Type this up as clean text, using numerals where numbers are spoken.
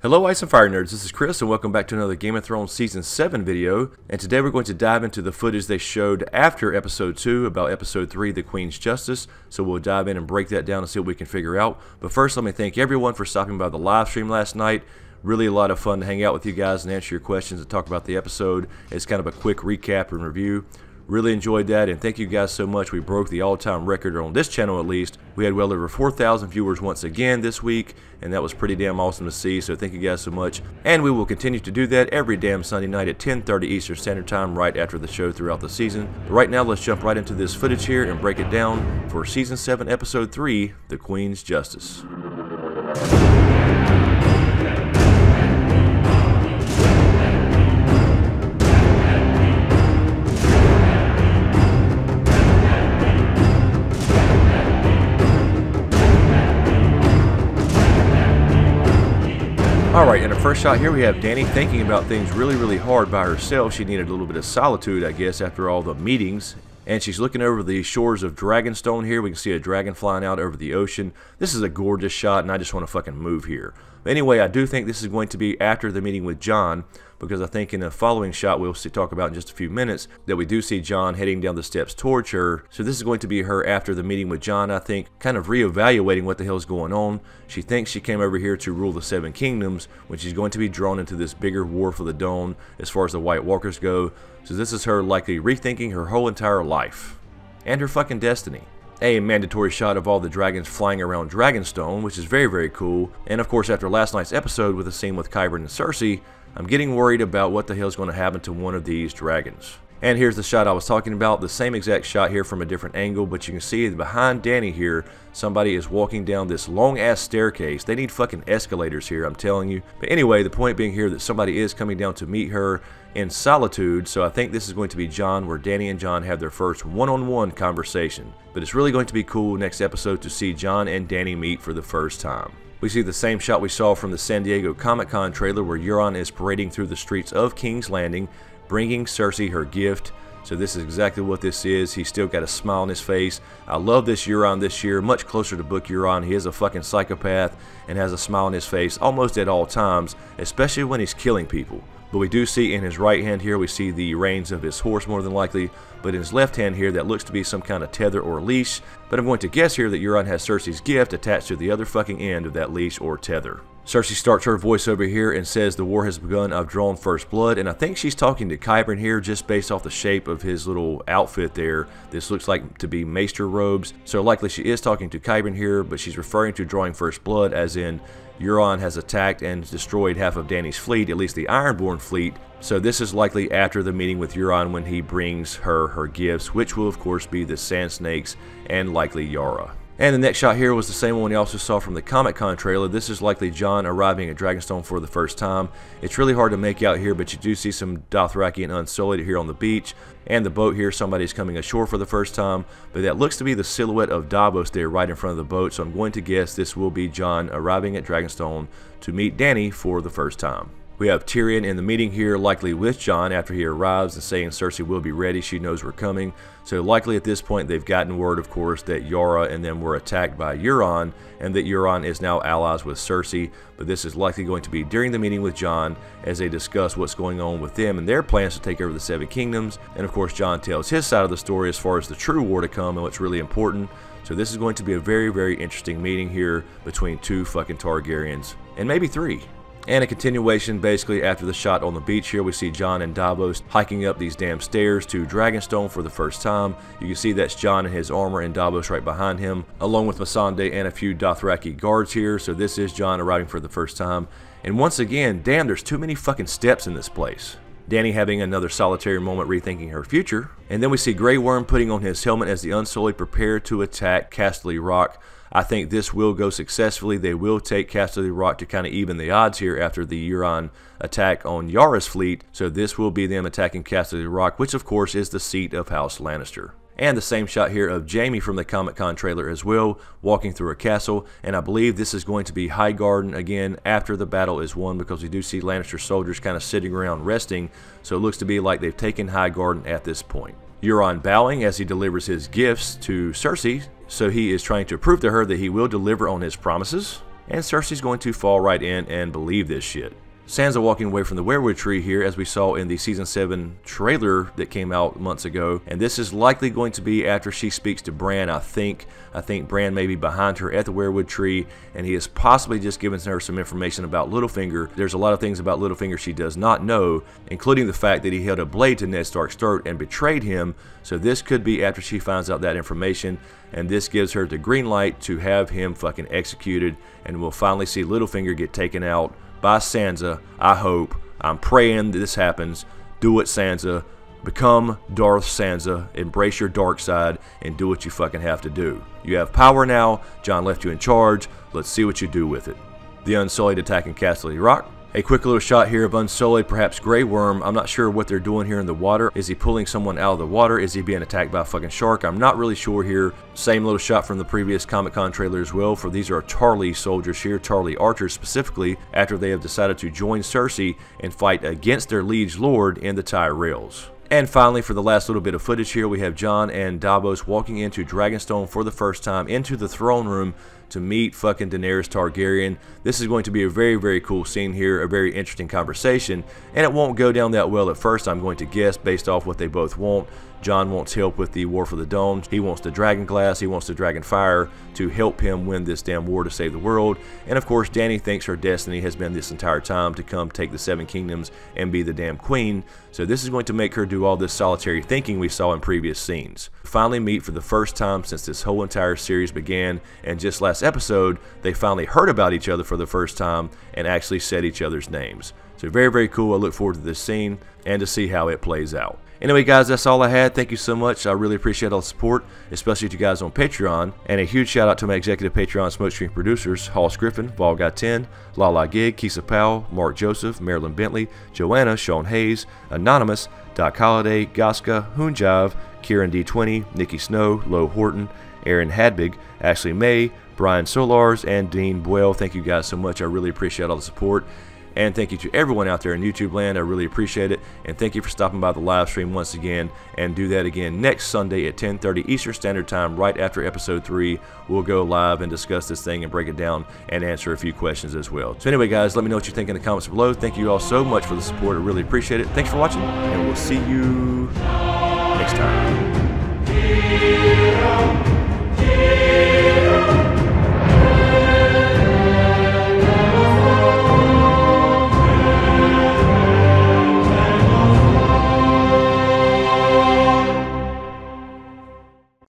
Hello Ice and Fire Nerds, this is Chris and welcome back to another Game of Thrones Season 7 video. And today we're going to dive into the footage they showed after Episode 2 about Episode 3, The Queen's Justice. So we'll dive in and break that down and see what we can figure out. But first, let me thank everyone for stopping by the live stream last night. Really a lot of fun to hang out with you guys and answer your questions and talk about the episode. It's kind of a quick recap and review. Really enjoyed that, and thank you guys so much. We broke the all-time record on this channel at least. We had well over 4,000 viewers once again this week, and that was pretty damn awesome to see, so thank you guys so much. And we will continue to do that every damn Sunday night at 10:30 Eastern Standard Time right after the show throughout the season. But right now, let's jump right into this footage here and break it down for Season 7, Episode 3, The Queen's Justice. Alright, in the first shot here we have Dany thinking about things really hard by herself. She needed a little bit of solitude, I guess, after all the meetings. And she's looking over the shores of Dragonstone here. We can see a dragon flying out over the ocean. This is a gorgeous shot, and I just want to fucking move here. But anyway, I do think this is going to be after the meeting with Jon, because I think in the following shot we'll talk about in just a few minutes that we do see Jon heading down the steps towards her. So this is going to be her after the meeting with Jon, I think, kind of reevaluating what the hell's going on. She thinks she came over here to rule the Seven Kingdoms when she's going to be drawn into this bigger war for the Dawn as far as the White Walkers go. So this is her likely rethinking her whole entire life and her fucking destiny. A mandatory shot of all the dragons flying around Dragonstone, which is very cool. And of course, after last night's episode with the scene with Qyburn and Cersei, I'm getting worried about what the hell's going to happen to one of these dragons. And here's the shot I was talking about, the same exact shot here from a different angle, but you can see behind Dany here, somebody is walking down this long ass staircase. They need fucking escalators here, I'm telling you. But anyway, the point being here that somebody is coming down to meet her in solitude, so I think this is going to be Jon, where Dany and Jon have their first one-on-one conversation. But it's really going to be cool next episode to see Jon and Dany meet for the first time. We see the same shot we saw from the San Diego Comic-Con trailer where Euron is parading through the streets of King's Landing, bringing Cersei her gift. So this is exactly what this is. He's still got a smile on his face. I love this Euron this year, much closer to book Euron. He is a fucking psychopath and has a smile on his face almost at all times, especially when he's killing people. But we do see in his right hand here, we see the reins of his horse more than likely, but in his left hand here, that looks to be some kind of tether or leash. But I'm going to guess here that Euron has Cersei's gift attached to the other fucking end of that leash or tether. Cersei starts her voiceover here and says the war has begun, I've drawn first blood, and I think she's talking to Qyburn here just based off the shape of his little outfit there. This looks like to be maester robes, so likely she is talking to Qyburn here, but she's referring to drawing first blood as in Euron has attacked and destroyed half of Dany's fleet, at least the Ironborn fleet. So this is likely after the meeting with Euron when he brings her gifts, which will of course be the Sand Snakes and likely Yara. And the next shot here was the same one we also saw from the Comic-Con trailer. This is likely Jon arriving at Dragonstone for the first time. It's really hard to make out here, but you do see some Dothraki and Unsullied here on the beach. And the boat here, somebody's coming ashore for the first time. But that looks to be the silhouette of Davos there right in front of the boat. So I'm going to guess this will be Jon arriving at Dragonstone to meet Dany for the first time. We have Tyrion in the meeting here, likely with Jon after he arrives and saying Cersei will be ready, she knows we're coming. So likely at this point they've gotten word, of course, that Yara and them were attacked by Euron and that Euron is now allies with Cersei. But this is likely going to be during the meeting with Jon as they discuss what's going on with them and their plans to take over the Seven Kingdoms. And of course Jon tells his side of the story as far as the true war to come and what's really important. So this is going to be a very interesting meeting here between two fucking Targaryens, and maybe three. And a continuation basically after the shot on the beach here, we see Jon and Davos hiking up these damn stairs to Dragonstone for the first time. You can see that's Jon in his armor and Davos right behind him, along with Missandei and a few Dothraki guards here. So this is Jon arriving for the first time. And once again, damn, there's too many fucking steps in this place. Dany having another solitary moment rethinking her future. And then we see Grey Worm putting on his helmet as the Unsullied prepare to attack Casterly Rock. I think this will go successfully. They will take Casterly Rock to kind of even the odds here after the Euron attack on Yara's fleet. So this will be them attacking Casterly Rock, which of course is the seat of House Lannister. And the same shot here of Jaime from the Comic-Con trailer as well, walking through a castle. And I believe this is going to be Highgarden again after the battle is won, because we do see Lannister soldiers kind of sitting around resting. So it looks to be like they've taken Highgarden at this point. Euron bowing as he delivers his gifts to Cersei, so he is trying to prove to her that he will deliver on his promises. and Cersei's going to fall right in and believe this shit. Sansa walking away from the weirwood tree here, as we saw in the Season 7 trailer that came out months ago. And this is likely going to be after she speaks to Bran, I think. I think Bran may be behind her at the weirwood tree, and he has possibly just given her some information about Littlefinger. There's a lot of things about Littlefinger she does not know, including the fact that he held a blade to Ned Stark's throat and betrayed him. So this could be after she finds out that information, and this gives her the green light to have him fucking executed, and we'll finally see Littlefinger get taken out by Sansa. I hope. I'm praying that this happens. Do it, Sansa. Become Darth Sansa. Embrace your dark side and do what you fucking have to do. You have power now. Jon left you in charge. Let's see what you do with it. The Unsullied attacking Castle Rock. A quick little shot here of Unsullied, perhaps Grey Worm. I'm not sure what they're doing here in the water. Is he pulling someone out of the water? Is he being attacked by a fucking shark? I'm not really sure here. Same little shot from the previous Comic-Con trailer as well, for these are Tarly soldiers here, Tarly archers specifically, after they have decided to join Cersei and fight against their liege lord in the Tyrells. And finally, for the last little bit of footage here, we have Jon and Davos walking into Dragonstone for the first time, into the throne room to meet fucking Daenerys Targaryen. This is going to be a very, very cool scene here, a very interesting conversation, and it won't go down that well at first, I'm going to guess, based off what they both want. Jon wants help with the War for the Dome. He wants the Dragon Glass. He wants the Dragon Fire to help him win this damn war to save the world. And of course, Dany thinks her destiny has been this entire time to come take the Seven Kingdoms and be the damn queen. So this is going to make her do all this solitary thinking we saw in previous scenes. Finally meet for the first time since this whole entire series began, and just last episode, they finally heard about each other for the first time and actually said each other's names. So very, very cool. I look forward to this scene and to see how it plays out. Anyway, guys, that's all I had. Thank you so much. I really appreciate all the support, especially to you guys on Patreon. And a huge shout out to my executive Patreon smokescreen producers, Griffin, Bwell Got 10, Lala Gig, Kissa Powell, Marc Joseph, Marylin Bentley, JoAnna, Sean Hayes, Anonymous, Doc Holliday, Goska, HoonJive, Kieran D20, Nicki Snow, Lo Horton, Erin Habig, Ashley May, Brian Solarz, and Dean Bwell. Thank you guys so much. I really appreciate all the support. And thank you to everyone out there in YouTube land. I really appreciate it. And thank you for stopping by the live stream once again. And do that again next Sunday at 10:30 Eastern Standard Time, right after Episode 3. We'll go live and discuss this thing and break it down and answer a few questions as well. So anyway, guys, let me know what you think in the comments below. Thank you all so much for the support. I really appreciate it. Thanks for watching, and we'll see you next time.